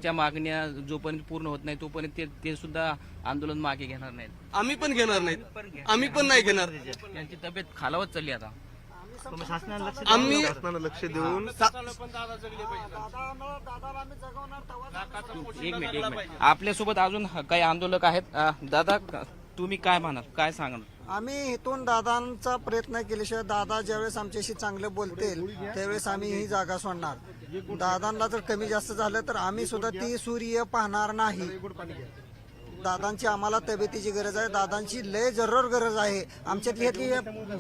त्यांच्या मागण्या जोपर्यंत पूर्ण होत नाही तोपर्यंत ते सुद्धा आंदोलन मागे घेणार नाहीत. आम्ही पण घेणार नाहीत, आम्ही पण नाही घेणार. त्यांची तब्येत खालावत चालली आता. आम्ही लक्ष देऊन एक मिनिट आपल्यासोबत अजून काही आंदोलक आहेत. दादा तुम्ही काय म्हणाल, काय सांगणार? आम्ही इथून दादांचा प्रयत्न केल्याशिवाय दादा ज्यावेळेस आमच्याशी चांगलं बोलतील त्यावेळेस आम्ही ही जागा सोडणार. दादांना जर कमी जास्त झालं तर आम्ही सुद्धा ती सूर्य पाहणार नाही. दादांची आम्हाला तब्येतीची गरज आहे, दादांची लय जरूर गरज आहे. आमच्यातली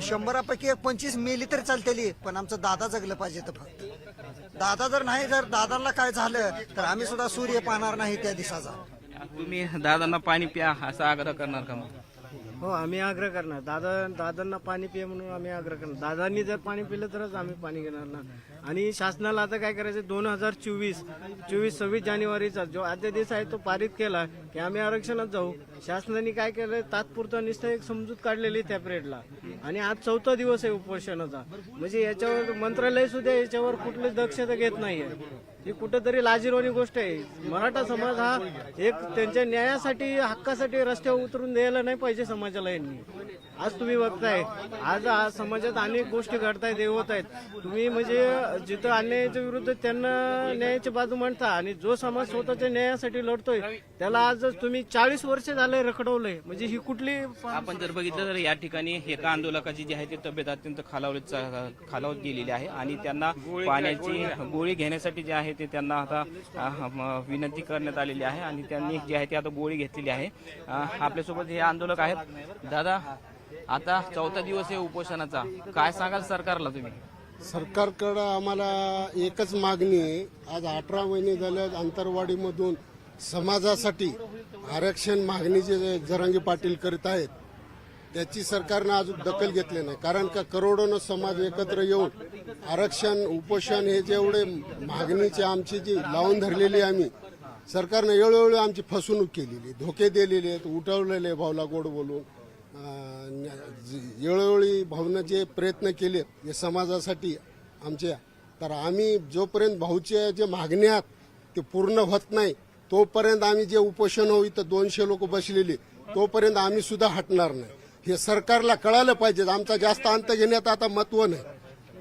100पैकी 25 मेली तरी चालतेली, पण आमचं दादा जगलं पाहिजे. तर फक्त दादा जर नाही, जर दादांना काय झालं तर आम्ही सुद्धा सूर्य पाहणार नाही त्या दिवसाचा. तुम्ही दादांना पाणी प्या असा आग्रह करणार का मग? हो, आम्ही आग्रह करणार. दादांना पाणी पिया म्हणून आम्ही आग्रह करणार. दादांनी जर पाणी पिलं तरच आम्ही पाणी घेणार ना. आणि शासनाला आता काय करायचं, 2024-26 जानेवारीचा जो अध्यादेश आहे तो पारित केला की आम्ही आरक्षणात जाऊ. शासनाने काय केलं, तात्पुरतं नुसतं एक समजूत काढलेली त्या पिरियडला. आणि आज 4था दिवस आहे उपोषणाचा. म्हणजे याच्यावर मंत्रालय सुद्धा याच्यावर कुठलीच दक्षता घेत नाहीये. ही कुठेतरी लाजिरवाणी गोष्ट आहे. मराठा समाज हा एक त्यांच्या न्यायासाठी, हक्कासाठी रस्त्यावर उतरून द्यायला नाही पाहिजे समाजाला यांनी. आज तुम्ही बघताय, आज समाजात अनेक गोष्टी घडतायत, हे होत आहेत. तुम्ही म्हणजे जिथं अन्यायाच्या विरुद्ध त्यांना न्यायाची बाजू मांडता आणि जो समाज स्वतःच्या न्यायासाठी लढतोय त्याला आज तुम्ही 40 वर्ष झाले रखडवलंय. म्हणजे ही कुठली, आपण जर बघितलं तर या ठिकाणी एका आंदोलकाची जी आहे ती तब्येत अत्यंत खालावत गेलेली आहे आणि त्यांना पाण्याची गोळी घेण्यासाठी जे आहे ते त्यांना आता विनंती करण्यात आलेली आहे आणि त्यांनी जी आहे ती आता गोळी घेतलेली आहे. आपल्यासोबत हे आंदोलक आहेत. दादा, आता 4था दिवस आहे उपोषणाचा, काय सांगाल सरकारला तुम्ही? सरकारकडं आम्हाला एकच मागणी आहे. आज 18 महिने झाले आंतरवाडीमधून समाजासाठी आरक्षण मागणी जे जरांगे पाटील करीत आहेत त्याची सरकारनं अजून दखल घेतली नाही. कारण का करोडोनं समाज एकत्र येऊन आरक्षण, उपोषण हे जेवढे मागणीचे आमची जी लावून धरलेली आम्ही, सरकारनं वेळोवेळी आमची फसवणूक केलेली, धोके दिलेले आहेत, उठवलेले भाऊला गोड बोलून. वेळोवेळी भाऊनं जे प्रयत्न केले हे समाजासाठी आमच्या, तर आम्ही जोपर्यंत भाऊच्या जे मागण्या आहेत ते पूर्ण होत नाही तोपर्यंत आम्ही जे उपोषण होऊ, इथं 200 लोक बसलेले, तोपर्यंत आम्ही सुद्धा हटणार नाही. हे सरकारला कळालं पाहिजे. आमचा जास्त अंत घेण्यात आता महत्व नाही.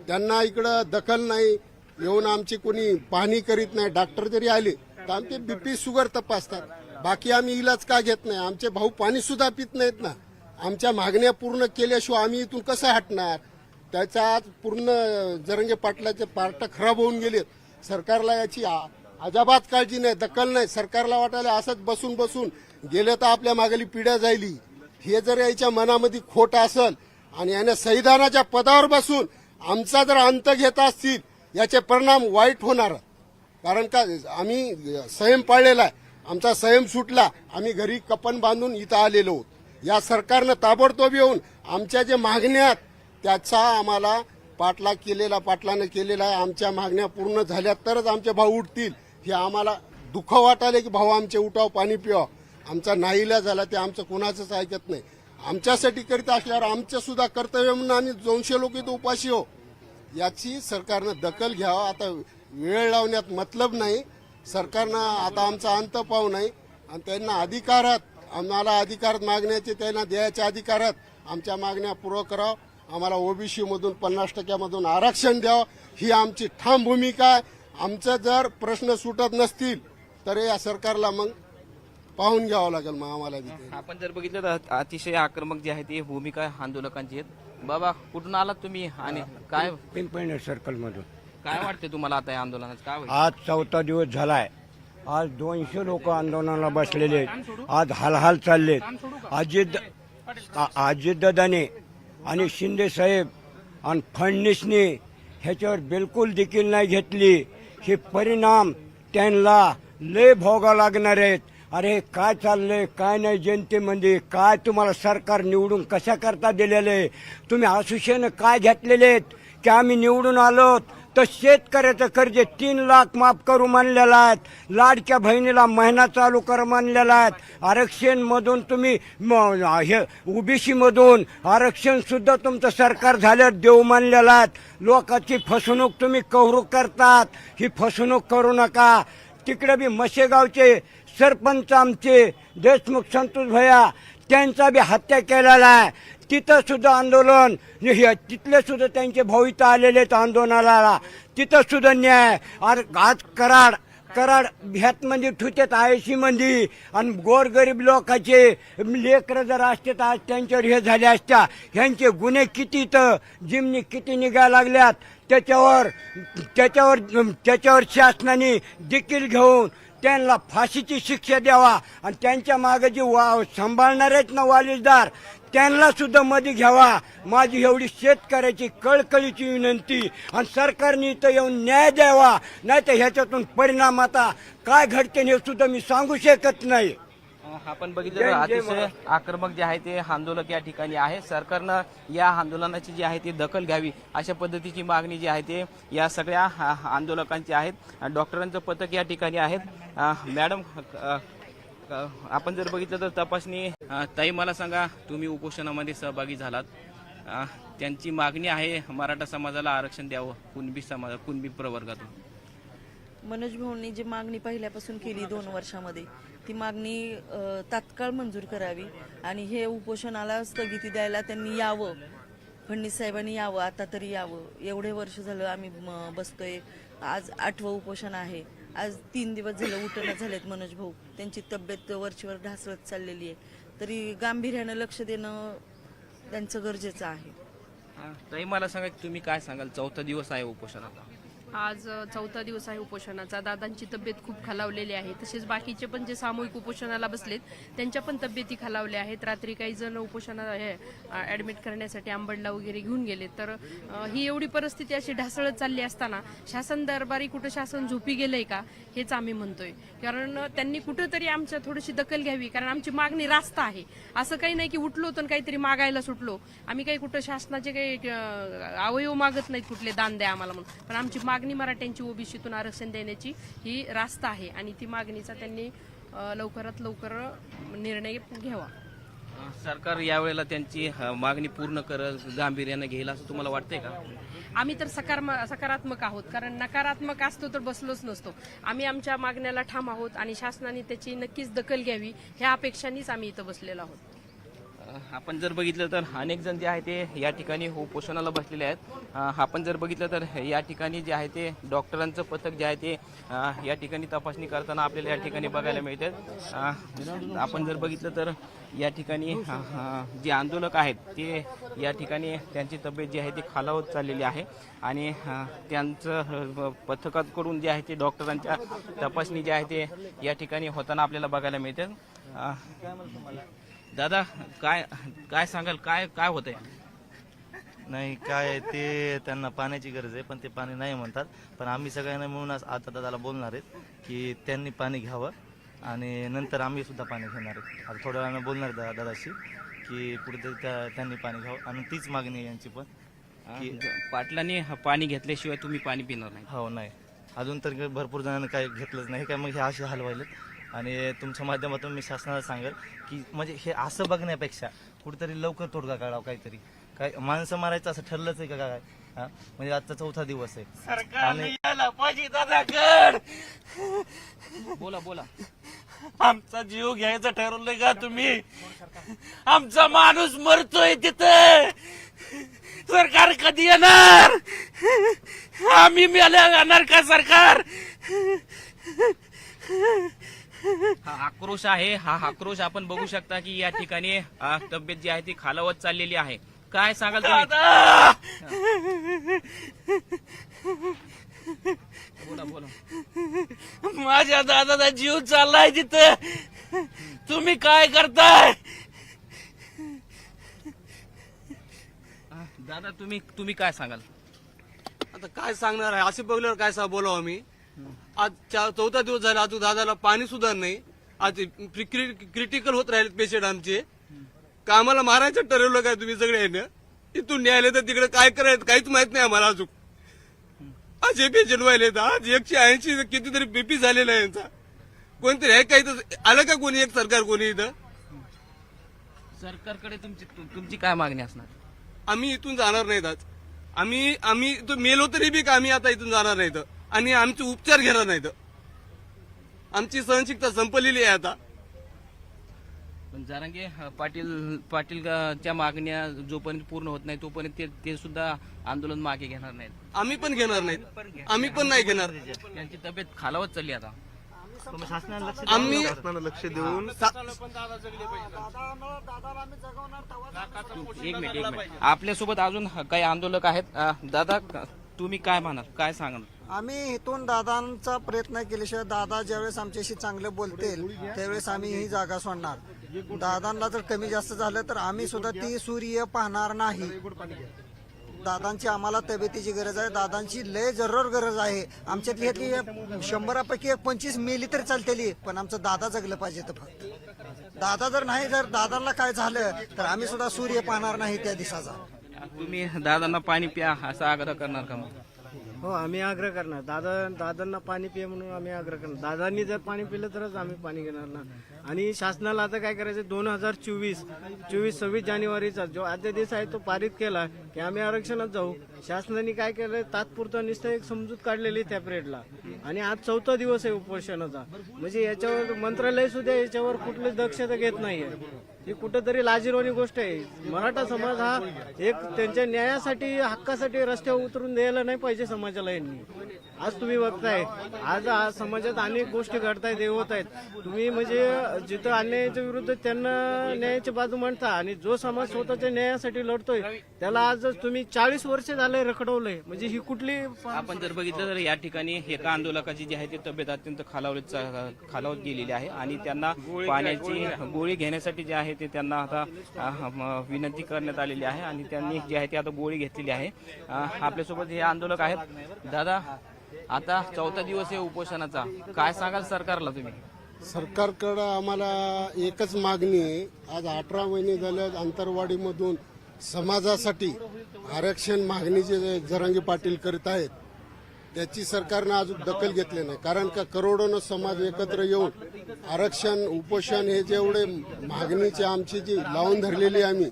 त्यांना इकडं दखल नाही, येऊन आमची कोणी पाहणी करीत नाही. डॉक्टर जरी आले तर आमचे BP शुगर तपासतात, बाकी आम्ही इलाज का घेत नाही. आमचे भाऊ पाणी सुद्धा पित नाहीत ना. आमच्या मागण्या पूर्ण केल्याशिवाय आम्ही इथून कसं हटणार? त्याचा आज पूर्ण जरांगे पाटलाचे पार्ट खराब होऊन गेलेत. सरकारला याची अजाबात काळजी नाही, दखल नाही. सरकारला वाटायला असंच बसून बसून गेलं तर आपल्या मागली पिढ्या जायली. हे जर याच्या मनामध्ये खोट असेल आणि याने संविधानाच्या पदावर बसून आमचा जर अंत घेत असतील याचे परिणाम वाईट होणार. कारण का आम्ही संयम पाळलेला आहे, आमचा संयम सुटला, आम्ही घरी कपन बांधून इथं आलेलो आहोत. या सरकारनं ताबडतोब येऊन आमच्या जे मागण्या त्याचा आम्हाला पाटलानं केलेला आहे. आमच्या मागण्या पूर्ण झाल्या तरच आमचे भाऊ उठतील. हे आम्हाला दुःख वाटायला की भाऊ आमचे उठाव, पाणी पिवा. आमचा नाईला झाला ते आमचं कोणाचंच ऐकत नाही. आमच्यासाठी करीत असल्यावर आमचं सुद्धा कर्तव्य म्हणून आम्ही 200 लोक इथं उपाशी हो. याची सरकारनं दखल घ्यावं. आता वेळ लावण्यात मतलब नाही. सरकारनं आता आमचा अंत पाहू नाही आणि त्यांना अधिकारात, आम्हाला अधिकारात मागण्याचे त्यांना द्यायचे अधिकारात आमच्या मागण्या पूर्ण करावं. आम्हाला OBC मधून 50% आरक्षण द्यावं, ही आमची ठाम भूमिका आहे. आमचं जर प्रश्न सुटत नसतील तर या सरकारला मग पाहून घ्यावं लागेल. मग आम्हाला आपण जर बघितलं तर अतिशय आक्रमक जी आहे ती भूमिका आंदोलकांची आहेत. बाबा, कुठून आलात तुम्ही आणि काय पिंपळनेर सर्कल मधून काय वाटते तुम्हाला आता या आंदोलनाचं काय होईल? आज 4था दिवस झालाय. आज 200 लोक आंदोलनाला बसलेले आहेत. आज हालहाल चाललेत. अजितदादाने आणि शिंदे साहेब आणि फडणवीसने ह्याच्यावर बिलकुल देखील नाही घेतली. हे परिणाम त्यांना लय भोगावं लागणार आहेत. अरे काय चाललंय, काय नाही जनतेमध्ये, काय तुम्हाला सरकार निवडून कशा करता दिलेले, तुम्ही आशुषेनं काय घेतलेले आहेत की आम्ही निवडून आलो तर शेतकऱ्याचं कर्ज 3 लाख माफ करू मानलेला आहे. लाडक्या बहिणीला महिना चालू करू मानलेला आहे. आरक्षण मधून तुम्ही हे OBC मधून आरक्षण सुद्धा तुमचं सरकार झाल्यावर देऊ मानलेला आहे. लोकांची फसवणूक तुम्ही करू करतात. ही फसवणूक करू नका. तिकडे बी मशेगावचे सरपंच आमचे देशमुख संतोष भैया त्यांचा बी हत्या केलेला आहे. तिथं सुद्धा आंदोलन, तिथले सुद्धा त्यांचे भाऊ इथं आलेले आहेत आंदोलनाला, तिथं सुद्धा न्याय. आज कराड ह्यातमध्ये ठुत्यात 80 मंदी आणि गोरगरीब लोकांचे लेकरं जर असते तर आज त्यांच्यावर हे झाले असत्या. ह्यांचे गुन्हे किती तर जिमनी किती निघायला लागल्यात, त्याच्यावर शासनाने देखील घेऊन त्यांना फाशीची शिक्षा द्यावा आणि त्यांच्या मागे जे सांभाळणार आहेत ना वालिसदार त्यांना सुद्धा मध्ये घ्यावा. माझी एवढी शेतकऱ्याची कळकळीची विनंती. आणि सरकारने इथं येऊन न्याय द्यावा, नाही तर ह्याच्यातून परिणाम आता काय घडते हे सुद्धा मी सांगू शकत नाही. आपण बघितलं तर अतिशय आक्रमक जे आहे ते आंदोलक या ठिकाणी आहे. सरकारनं या आंदोलनाची जी आहे ती दखल घ्यावी अशा पद्धतीची मागणी जी आहे ते या सगळ्या आंदोलकांची आहेत. डॉक्टरांचं पथक या ठिकाणी आहेत. मॅडम, आपण जर बघितलं तर तपासणी, ताई मला सांगा, तुम्ही उपोषणामध्ये सहभागी झालात, त्यांची मागणी आहे मराठा समाजाला आरक्षण द्यावं कुणबी प्रवर्गातून. मनोज भाऊंनी जी मागणी पहिल्यापासून केली 2 वर्षामध्ये, ती मागणी तात्काळ मंजूर करावी आणि हे उपोषणाला स्थगिती द्यायला त्यांनी यावं. फडणवीस साहेबांनी यावं, आता तरी यावं. एवढे वर्ष झालं आम्ही बसतोय. आज 8वं उपोषण आहे. आज 3 दिवस झालं उठणं झालेत मनोज भाऊ. त्यांची तब्येत वरचीवर ढासळत चाललेली आहे. तरी गांभीर्यानं लक्ष देणं त्यांचं गरजेचं आहे. ताई मला सांगा, तुम्ही काय सांगाल? 4था दिवस आहे उपोषणाचा. आज 4था दिवस आहे उपोषणाचा. दादांची तब्येत खूप खालावलेली आहे. तसेच बाकीचे पण जे सामूहिक उपोषणाला बसलेत त्यांच्या पण तब्येती खालावल्या आहेत. रात्री काही जण उपोषणाला ऍडमिट करण्यासाठी अंबडला वगैरे घेऊन गेले. तर ही एवढी परिस्थिती अशी ढासळत चालली असताना शासन दरबारी कुठं शासन झोपी गेलंय का हेच आम्ही म्हणतोय. कारण त्यांनी कुठंतरी आमच्या थोडीशी दखल घ्यावी. कारण आमची मागणी रास्त आहे. असं काही नाही की उठलो तर काहीतरी मागायला सुटलो. आम्ही काही कुठं शासनाचे काही अवयव मागत नाहीत कुठले दान द्या आम्हाला म्हणून. पण आमची मागणी मराठ्यांची ओबीसीतून आरक्षण देण्याची ही रास्त आहे आणि ती मागणीचा त्यांनी लवकरात लवकर निर्णय घ्यावा. सरकार यावेळेला त्यांची मागणी पूर्ण गांभीर्यानं घेईल असं तुम्हाला वाटतंय का? आम्ही तर सकारात्मक आहोत. कारण नकारात्मक असतो तर बसलोच नसतो. आम्ही आमच्या मागण्याला ठाम आहोत आणि शासनाने त्याची नक्कीच दखल घ्यावी ह्या अपेक्षांनीच आम्ही इथं बसलेलो आहोत. आपण जर बघितलं तर अनेक जण जे आहे ते या ठिकाणी उपोषणाला बसलेले आहेत. आपण जर बघितलं तर या ठिकाणी जे आहे ते डॉक्टरांचं पथक जे आहे ते या ठिकाणी तपासणी करताना आपल्याला या ठिकाणी बघायला मिळतात. आपण जर बघितलं तर या ठिकाणी जे आंदोलक आहेत ते या ठिकाणी त्यांची तब्येत जी आहे ती खालावत चाललेली आहे आणि त्यांचं पथकाकडून जे आहे ते डॉक्टरांच्या तपासणी जी आहे ते या ठिकाणी होताना आपल्याला बघायला मिळते. दादा, काय सांगाल? काय होतंय? नाही, काय ते त्यांना पाण्याची गरज आहे पण ते पाणी नाही म्हणतात. पण आम्ही सगळ्यांना मिळून आता दादाला बोलणार आहेत की त्यांनी पाणी घ्यावं आणि नंतर आम्ही सुद्धा पाणी घेणार आहेत. आता थोड्या वेळानं बोलणार दादाशी की कुठेतरी त्यांनी पाणी घ्यावं आणि तीच मागणी आहे यांची पण की पाटलांनी पाणी घेतल्याशिवाय तुम्ही पाणी पिणार नाही. हो, नाही, अजून तर भरपूर जणांनी काय घेतलंच नाही. काय मग हे असे हाल व्हायलेत आणि तुमच्या माध्यमातून मी शासनाला सांगेल की म्हणजे हे असं बघण्यापेक्षा कुठेतरी लवकर तोडगा काढावा. काहीतरी काय माणसं मारायचं असं ठरलंच आहे का काय? म्हणजे आजचा 4था दिवस आहे आणि बोला. आमचा जीव घ्यायचा ठरवलंय का तुम्ही? आमचा माणूस मरतोय तिथं. सरकार कधी येणार? आम्ही मेल्या जाणार का सरकार? हा आक्रोश आहे. हा आक्रोश आपण बघू शकता की या ठिकाणी तब्येत जी आहे ती खालावत चाललेली आहे. काय सांगाल तुम्ही? बोला. माझ्या दादाचा जीव चाललाय तिथं. तुम्ही काय करताय? दादा, तुम्ही काय सांगाल? आता काय सांगणार आहे? असे बघल्यावर काय बोलावं आम्ही? आज 4था दिवस झाला, अजून दादाला पाणी सुद्धा नाही. आज क्रिटिकल होत राहिले पेशंट आमचे. कामाला मारायचं ठरवलं काय तुम्ही सगळे? इथून न्यायालय तर तिकडे काय करायचं काहीच माहित नाही आम्हाला अजून. आज हे पेशंट व्हायले. आज 180 कितीतरी बीपी झालेला आहे यांचा. कोणतरी आहे काही तर आलं का कोणी? एक सरकार कोणी इथं? सरकारकडे तुमची काय मागणी असणार? आम्ही इथून जाणार नाहीत. आज आम्ही इथून मेलो तरी बी आम्ही आता इथून जाणार नाहीत आणि आमचे उपचार घेणार नाहीत. आमची सहनशीलता संपलेली आहे आता. पण जरांगे पाटील च्या मागण्या जोपर्यंत पूर्ण होत नाही तोपर्यंत ते सुद्धा आंदोलन मागे घेणार नाहीत. आम्ही पण घेणार नाहीत, आम्ही पण नाही घेणार. त्यांची तब्येत खालावत चालली आता. आम्ही लक्ष देऊन एक मिनिट आपल्यासोबत अजून काही आंदोलक आहेत. दादा तुम्ही काय म्हणाल, काय सांगाल? आम्ही इथून दादांचा प्रयत्न केल्याशिवाय दादा ज्यावेळेस आमच्याशी चांगलं बोलतील त्यावेळेस आम्ही ही जागा सोडणार. दादांना जर कमी जास्त झालं तर आम्ही सुद्धा ती सूर्य पाहणार नाही. दादांची आम्हाला तब्येतीची गरज आहे, दादांची लय जरूर गरज आहे. आमच्यातली ह्यातली 100पैकी 25 मेली तरी चालतेली, पण आमचं दादा जगलं पाहिजे. तर फक्त दादा जर नाही, जर दादांना काय झालं तर आम्ही सुद्धा सूर्य पाहणार नाही त्या दिवसाचा. तुम्ही दादांना पाणी प्या असा आग्रह करणार का? मग हो, आम्ही आग्रह करणार. दादांना पाणी पिया म्हणून आम्ही आग्रह करणार. दादांनी जर पाणी पिलं तरच आम्ही पाणी घेणार ना. आणि शासनाला आता काय करायचं, 2024-26 जानेवारीचा जो अध्यादेश आहे तो पारित केला की आम्ही आरक्षणात जाऊ. शासनाने काय केलं, तात्पुरतं नुसतं एक समजूत काढलेली त्या पिरियडला. आणि आज 4था दिवस आहे उपोषणाचा. म्हणजे याच्यावर मंत्रालय सुद्धा याच्यावर कुठलीच दक्षता घेत नाहीये. ही कुठेतरी लाजिरवाणी गोष्ट आहे. मराठा समाज हा एक त्यांच्या न्यायासाठी, हक्कासाठी रस्त्यावर उतरून द्यायला नाही पाहिजे समाजाला यांनी. आज तुम्ही बघताय, आज समाजात अनेक गोष्टी घडतायत, हे होत आहेत. तुम्ही म्हणजे जिथं अन्यायाच्या विरुद्ध त्यांना न्यायाची बाजू मांडता आणि जो समाज स्वतःच्या न्यायासाठी लढतोय त्याला आज तुम्ही 40 वर्ष झाले रखडवलंय. म्हणजे ही कुठली आपण जर बघितलं तर या ठिकाणी एका आंदोलकाची जी आहे ती तब्येत अत्यंत खालावत गेलेली आहे आणि त्यांना पाण्याची गोळी घेण्यासाठी जे आहे ते त्यांना आता विनंती करण्यात आलेली आहे आणि त्यांनी जी आहे ती आता गोळी घेतलेली आहे. आपल्यासोबत हे आंदोलक आहेत. दादा, आता 4था दिवस आहे उपोषणाचा, काय सांगाल सरकारला तुम्ही? सरकारकडं आम्हाला एकच मागणी आहे. आज 18 महिने झाले आंतरवाडीमधून समाजासाठी आरक्षण मागणी जे जरांगे पाटील करीत आहेत त्याची सरकारनं अजून दखल घेतली नाही. कारण का करोडोनं समाज एकत्र येऊन आरक्षण उपोषण हे जेवढे मागणीचे आमची जी लावून धरलेली आम्ही,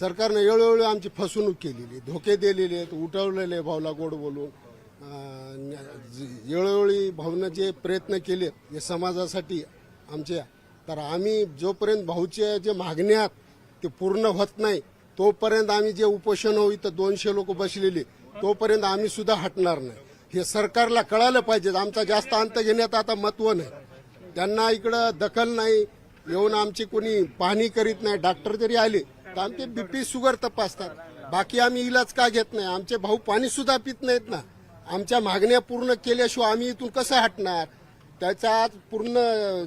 सरकारनं वेळोवेळी आमची फसवणूक केलेली, धोके दिलेले आहेत, उठवलेले भाऊला गोड बोलून. वेळोवेळी भाऊनं जे प्रयत्न केले हे समाजासाठी आमच्या, तर आम्ही जोपर्यंत भाऊच्या जे मागण्या ते पूर्ण होत नाही तोपर्यंत आम्ही जे उपोषण होऊ इथं 200 लोक बसलेले तोपर्यंत आम्ही सुद्धा हटणार नाही. हे सरकारला कळायला पाहिजे. आमचा जास्त अंत घेण्यात आता महत्व नाही. त्यांना इकडं दखल नाही, येऊन आमची कोणी पाहणी करीत नाही. डॉक्टर जरी आले तर आमचे BP शुगर तपासतात, बाकी आम्ही इलाज का घेत नाही. आमचे भाऊ पाणी सुद्धा पित नाहीत ना. आमच्या मागण्या पूर्ण केल्याशिवाय आम्ही इथून कसं हटणार? त्याचा आज पूर्ण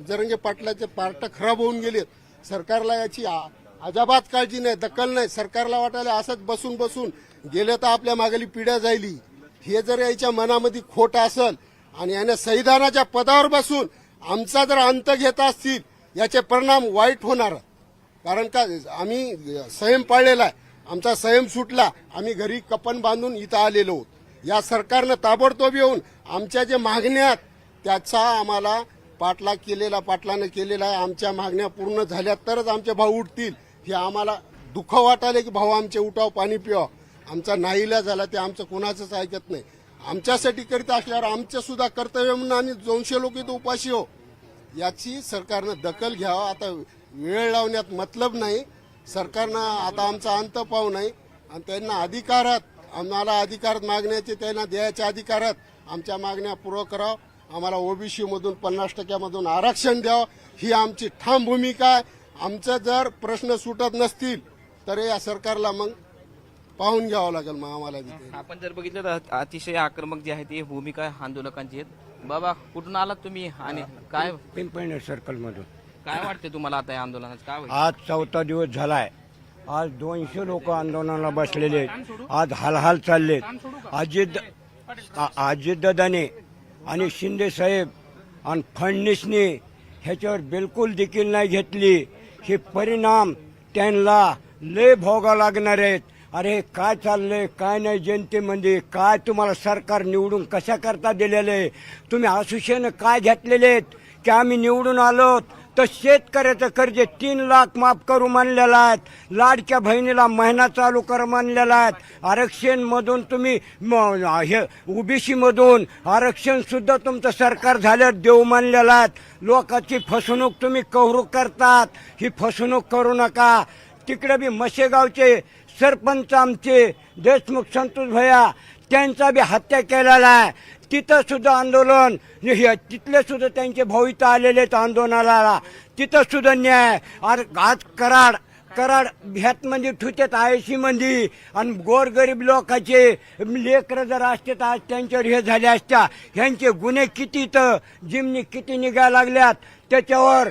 जरांगे पाटलाचे पार्ट खराब होऊन गेलेत. सरकारला याची अजाबात काळजी नाही, दखल नाही. सरकारला वाटायला असंच बसून बसून गेलं तर आपल्या मागली पिढ्या जायली. हे जर याच्या मनामध्ये खोट असेल आणि याने संविधानाच्या पदावर बसून आमचा जर अंत घेत असतील याचे परिणाम वाईट होणार. कारण का आम्ही संयम पाळलेला आहे, आमचा संयम सुटला, आम्ही घरी कपन बांधून इथं आलेलो आहोत. या सरकारनं ताबडतोब येऊन आमच्या जे मागण्या त्याचा आम्हाला पाटलानं केलेला आहे. आमच्या मागण्या पूर्ण झाल्या तरच आमचे भाऊ उठतील. हे आम्हाला दुःख वाटायला की भाऊ आमचे उठाव, पाणी पिवा. आमचा नाईलाज झाला, ते आमचं कोणाचंच ऐकत नाही. आमच्यासाठी करीत असल्यावर आमचं सुद्धा कर्तव्य म्हणून आम्ही 200 लोक इथं उपाशी हो. याची सरकारनं दखल घ्यावं. आता वेळ लावण्यात मतलब नाही. सरकारनं आता आमचा अंत पाहू नाही आणि त्यांना अधिकारात, आम्हाला अधिकारात मागण्याचे त्यांना द्यायच्या अधिकारात आमच्या मागण्या पूर्ण करावं. आम्हाला OBC मधून 50% आरक्षण द्यावं, ही आमची ठाम भूमिका आहे. आमचं जर प्रश्न सुटत नसतील तर या सरकारला मग पाहून घ्यावं लागेल. मग आम्हाला आपण जर बघितलं तर अतिशय आक्रमक जी आहे ती भूमिका आंदोलकांची आहेत. बाबा, कुठून आलात तुम्ही आणि काय पिंपळनेर सर्कल मधून. काय वाटते तुम्हाला आता या आंदोलनाचं काय होईल? आज 4था दिवस झालाय. आज 200 लोक आंदोलनाला बसलेले आहेत. आज हालहाल चाललेत. अजितदादाने आणि शिंदे साहेब आणि फडणवीसने ह्याच्यावर बिलकुल देखील नाही घेतली. हे परिणाम त्यांना लय भोगा लागणार आहेत. अरे काय चाललंय, काय नाही जनतेमध्ये, काय तुम्हाला सरकार निवडून कशा करता दिलेलं आहे? तुम्ही आशुषेनं काय घेतलेले आहेत की आम्ही निवडून आलोत तर शेतकऱ्याचं कर्ज 3 लाख माफ करू म्हणलेलं आहे. लाडक्या बहिणीला महिना चालू कर म्हणलेला आहे. आरक्षण मधून तुम्ही हे ओबीसी मधून आरक्षण सुद्धा तुमचं सरकार झाल्यावर देऊ म्हणलेलं आहे. लोकांची फसवणूक तुम्ही करू करतात. ही फसवणूक करू नका. तिकडे बी मशेगावचे सरपंच आमचे देशमुख संतोष भैया त्यांचा बी हत्या केलेला आहे. तिथं सुद्धा आंदोलन, तिथले सुद्धा त्यांचे भाऊ इथं आलेले आहेत आंदोलनाला. तिथं सुद्धा न्याय. आज कराड ह्यात म्हणजे ठुत्यात आयशी मध्ये आणि गोरगरीब लोकांचे लेकरं जर असते तर आज त्यांच्यावर हे झाले असत्या. ह्यांचे गुन्हे किती तर जिमनी किती निघायला लागल्यात. त्याच्यावर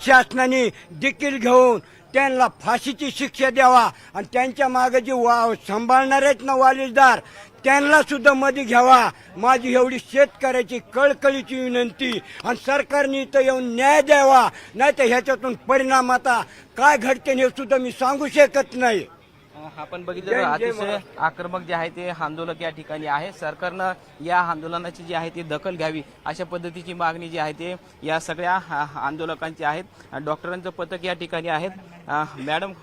शासनाने देखील घेऊन त्यांना फाशीची शिक्षा द्यावा आणि त्यांच्या मागे जे सांभाळणार आहेत ना वालिसदार त्यांना सुद्धा मध्ये घ्यावा. माझी एवढी शेतकऱ्याची कळकळीची विनंती. आणि सरकारने इथं येऊन न्याय द्यावा. नाही तर ह्याच्यातून परिणाम आता काय घडते हे सुद्धा मी सांगू शकत नाही. आपण बघितलं तर अतिशय आक्रमक जे आहे ते आंदोलक या ठिकाणी आहे. सरकारनं या आंदोलनाची जी आहे ती दखल घ्यावी अशा पद्धतीची मागणी जी आहे ते या सगळ्या आंदोलकांची आहेत. डॉक्टरांचं पथक या ठिकाणी आहेत. मॅडम,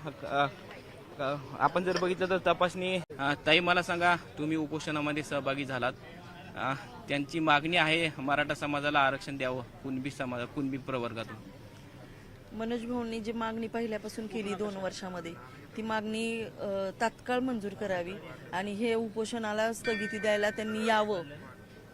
आपण जर बघितलं तर तपासणी ताई मला सांगा, तुम्ही उपोषणामध्ये सहभागी झालात. त्यांची मागणी आहे मराठा समाजाला आरक्षण द्यावं कुणबी प्रवर्गातून. मनोज भाऊंनी जी मागणी पहिल्यापासून केली 2 वर्षामध्ये ती मागणी तात्काळ मंजूर करावी आणि हे उपोषणाला स्थगिती द्यायला त्यांनी यावं.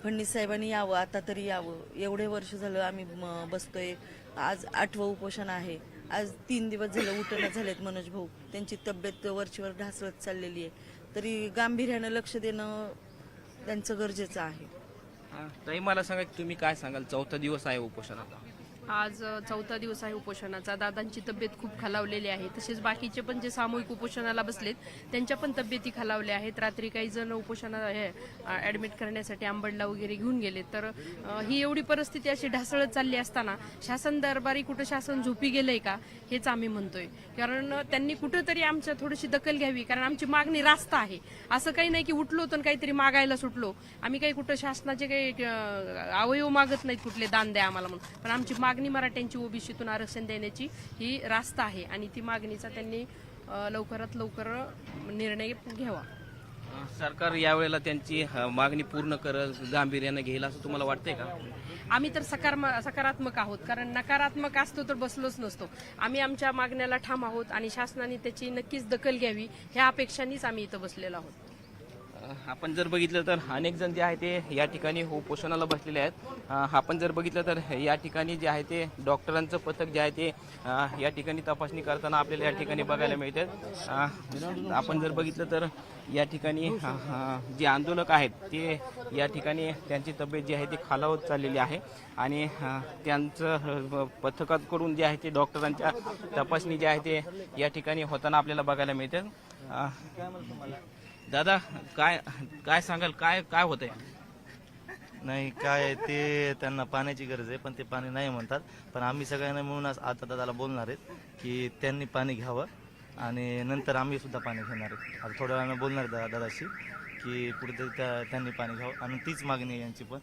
फडणवीस साहेबांनी यावं, आता तरी यावं. एवढे वर्ष झालं आम्ही बसतोय. आज 8वं उपोषण आहे. आज 3 दिवस झालं उठणं झालेत मनोज भाऊ. त्यांची तब्येत वरचीवर ढासळत चाललेली आहे. तरी गांभीर्यानं लक्ष देणं त्यांचं गरजेचं आहे. ताई मला सांगा, तुम्ही काय सांगाल? 4था दिवस आहे उपोषणाचा. आज 4था दिवस आहे उपोषणाचा. दादांची तब्येत खूप खालावलेली आहे. तसेच बाकीचे पण जे सामूहिक उपोषणाला बसलेत त्यांच्या पण तब्येती खालावल्या आहेत. रात्री काही जण उपोषणाला ऍडमिट करण्यासाठी आंबडला वगैरे घेऊन गेले. तर ही एवढी परिस्थिती अशी ढासळत चालली असताना शासन दरबारी कुठं शासन झोपी गेलंय का हेच आम्ही म्हणतोय. कारण त्यांनी कुठंतरी आमच्या थोडीशी दखल घ्यावी. कारण आमची मागणी रास्त आहे. असं काही नाही की उठलो तर काहीतरी मागायला सुटलो. आम्ही काही कुठं शासनाचे काही अवयव मागत नाहीत कुठले दान द्या आम्हाला म्हणून. पण आमची मागणी मराठ्यांची ओबीसीतून आरक्षण देण्याची ही रास्त आहे आणि ती मागणीचा त्यांनी लवकरात लवकर निर्णय घ्यावा. सरकार यावेळेला त्यांची मागणी पूर्ण करल, गांभीर्यानं घेईल असं तुम्हाला वाटतंय का? आम्ही तर सकारात्मक आहोत. कारण नकारात्मक असतो तर बसलोच नसतो. आम्ही आमच्या मागण्याला ठाम आहोत आणि शासनाने त्याची नक्कीच दखल घ्यावी ह्या अपेक्षांनीच आम्ही इथं बसलेलो आहोत. आपण जर बघितलं तर अनेक जण जे आहे ते या ठिकाणी उपोषणाला बसलेले आहेत. आपण जर बघितलं तर या ठिकाणी जे आहे ते डॉक्टरांचं पथक जे आहे ते या ठिकाणी तपासणी करताना आपल्याला या ठिकाणी बघायला मिळतात. आपण जर बघितलं तर या ठिकाणी जे आंदोलक आहेत ते या ठिकाणी त्यांची तब्येत जी आहे ती खालावत चाललेली आहे आणि त्यांचं पथकाकडून जे आहे ते डॉक्टरांच्या तपासणी जी आहे ते या ठिकाणी होताना आपल्याला बघायला मिळतात. दादा, काय सांगाल? काय होतंय? नाही काय ते त्यांना पाण्याची गरज आहे पण ते पाणी नाही म्हणतात. पण आम्ही सगळ्यांना मिळून आता दादाला बोलणार आहेत की त्यांनी पाणी घ्यावं आणि नंतर आम्ही सुद्धा पाणी घेणार आहेत. आता थोड्या वेळानं बोलणार दादाशी की कुठेतरी त्यांनी पाणी घ्यावं आणि तीच मागणी आहे यांची पण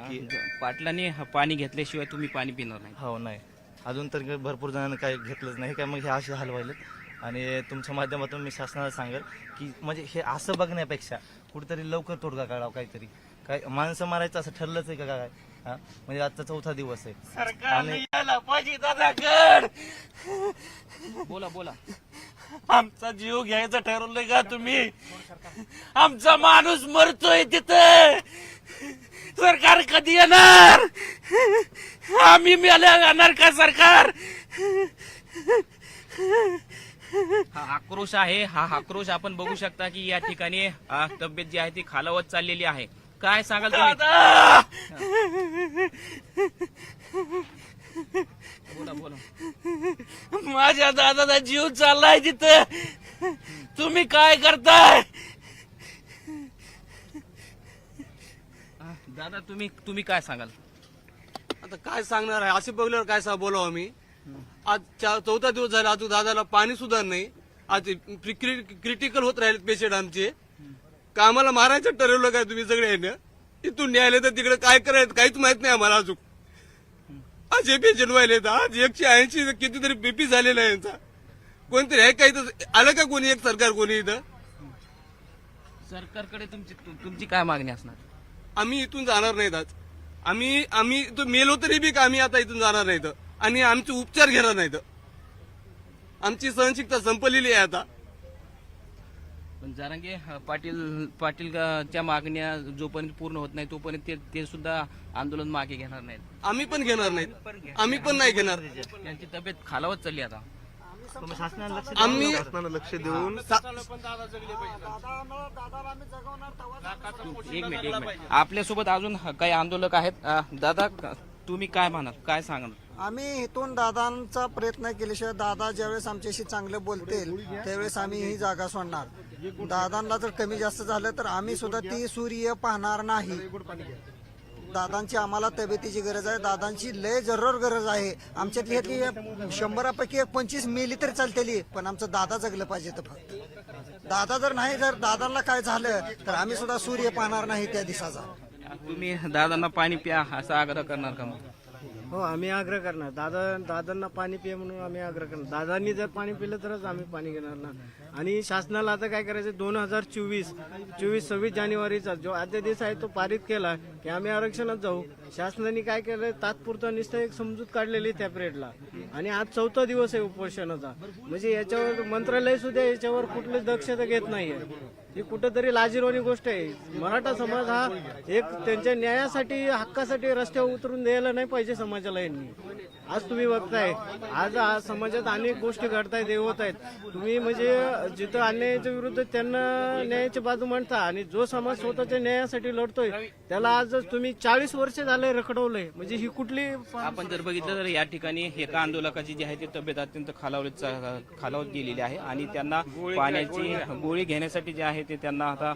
की पाटलांनी पाणी घेतल्याशिवाय तुम्ही पाणी पिणार नाही. हो नाही, अजून तर भरपूर जणांनी काय घेतलंच नाही काय. मग हे असे हाल व्हायलेत आणि तुमच्या माध्यमातून मी शासनाला सांगेल की म्हणजे हे असं बघण्यापेक्षा कुठेतरी लवकर तोडगा काढावा. काहीतरी काय माणसं मारायचं असं ठरलंच आहे का काय? म्हणजे आजचा 4था दिवस आहे. सरकारने यायला पाहिजे दादाकड. बोला. आमचा जीव घ्यायचा ठरवलंय का तुम्ही? आमचा माणूस मरतोय तिथं. सरकार कधी येणार? आम्ही मेल्या जाणार का सरकार? हा आक्रोश आहे. हा आक्रोश आपण बघू शकता की या ठिकाणी तब्येत जी आहे ती खालावत चाललेली आहे. काय सांगाल तुम्ही? बोला. माझ्या दादाचा जीव चाललाय तिथं. तुम्ही काय करताय? दादा, तुम्ही काय सांगाल? आता काय सांगणार आहे? असे बघल्यावर काय बोलावं आम्ही. आज 4था दिवस झाला अजून दादाला पाणी सुद्धा नाही. आज क्रिटिकल होत राहिले पेशंट आमचे. कामाला मारायचं ठरवलं काय तुम्ही सगळे? इथून न्यायालय तर तिकडे काय करायचं काहीच माहित नाही आम्हाला अजून. असे पेशंट व्हायले आज 180 कितीतरी बीपी झालेला आहे यांचा. कोणतरी आहे का इथं? आलं का कोणी एक सरकार कोणी इथं? सरकारकडे तुमची काय मागणी असणार? आम्ही इथून जाणार नाहीत आज. आम्ही इथून मेलो तरी बी का आम्ही आता इथून जाणार नाहीत आणि आमचे उपचार घेणार नाहीत. आमची सहनशीलता संपलेली आहे आता. पण जरांगे पाटीलच्या मागण्या जोपर्यंत पूर्ण होत नाही तोपर्यंत ते सुद्धा आंदोलन मागे घेणार नाहीत. आम्ही पण घेणार नाहीत. आम्ही पण नाही घेणार. त्यांची तब्येत खालावत चालली आता. आम्ही लक्ष देऊन एक मिनिट आपल्यासोबत अजून काही आंदोलक आहेत. दादा तुम्ही काय म्हणाल, काय सांगाल? आम्ही इथून दादांचा प्रयत्न केल्याशिवाय दादा ज्यावेळेस आमच्याशी चांगलं बोलतील त्यावेळेस आम्ही ही जागा सोडणार. दादांना जर कमी जास्त झालं तर आम्ही सुद्धा ती सूर्य पाहणार नाही. दादांची आम्हाला तब्येतीची गरज आहे. दादांची लय जरूर गरज आहे. आमच्यातली ह्यातली 100पैकी 25 मेली तरी चालतेली, पण आमचं दादा जगलं पाहिजे. तर फक्त दादा जर नाही, जर दादांना काय झालं तर आम्ही सुद्धा सूर्य पाहणार नाही त्या दिवसाचा. तुम्ही दादांना पाणी प्या असा आग्रह करणार का? मग हो, आम्ही आग्रह करणार. दादांना पाणी पिया म्हणून आम्ही आग्रह करणार. दादांनी जर पाणी पिलं तरच आम्ही पाणी घेणार ना. आणि शासनाला आता काय करायचं, 2024-26 जानेवारीचा जो अध्यादेश आहे तो पारित केला की आम्ही आरक्षणात जाऊ. शासनाने काय केलं, तात्पुरता नुसतं एक समजूत काढलेली त्या पिरियडला. आणि आज 4था दिवस आहे उपोषणाचा. म्हणजे याच्यावर मंत्रालय सुद्धा याच्यावर कुठलीच दक्षता घेत नाहीये. ही कुठेतरी लाजिरवाणी गोष्ट आहे. मराठा समाज हा एक त्यांच्या न्यायासाठी, हक्कासाठी रस्त्यावर उतरून द्यायला नाही पाहिजे समाजाला यांनी. आज तुम्ही बघताय, आज समाजात अनेक गोष्टी घडतायत, हे होत आहेत. तुम्ही म्हणजे जिथं अन्यायाच्या विरुद्ध त्यांना न्यायाची बाजू मांडता आणि जो समाज स्वतःच्या न्यायासाठी लढतोय त्याला आज तुम्ही 40 वर्ष झाले रखडवलंय. म्हणजे ही कुठली आपण जर बघितलं तर या ठिकाणी एका आंदोलकाची जी आहे ती तब्येत अत्यंत खालावत गेलेली आहे आणि त्यांना पाण्याची गोळी घेण्यासाठी जे आहे ते त्यांना आता